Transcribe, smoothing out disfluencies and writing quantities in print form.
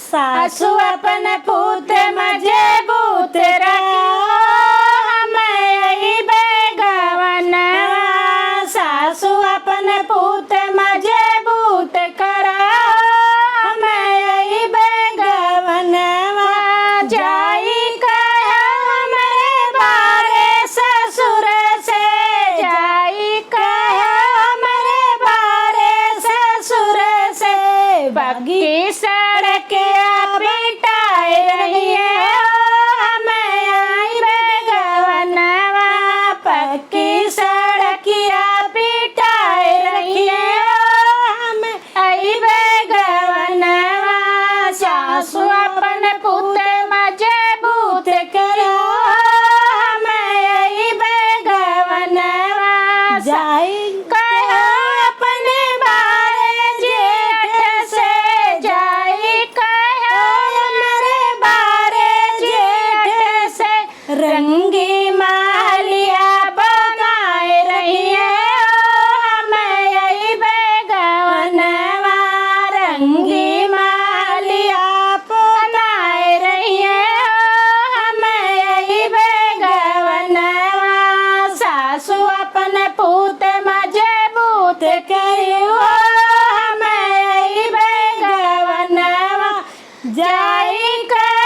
सासू अपन पूत मजबूत रखियो हमें बेगवना सासू अपन पूत मजबूत करा हमें बेगवना जाई कहा हमारे बारे ससुर से जाई कहा हमारे बारे ससुर से बाकी सड़क बिटाए रहिए हमें आई बेगवनवा पक्की सड़किया बिटाए रहिए हमें आई बेगवनवा सासू अपन पुत मजबूत करो हमें आई बेगवनवा जाई कहो अपने बारे जेठ से जाई कहो हमारे बारे जेठ से रंगी मालिया बनाए रहिए हमें आई बेगवनवा रंगी मालिया बनाए रहिए हमें आई बेगवनवा सासू अपन पूत मजबूत करियो हमें आई बेगवनवा जाई कर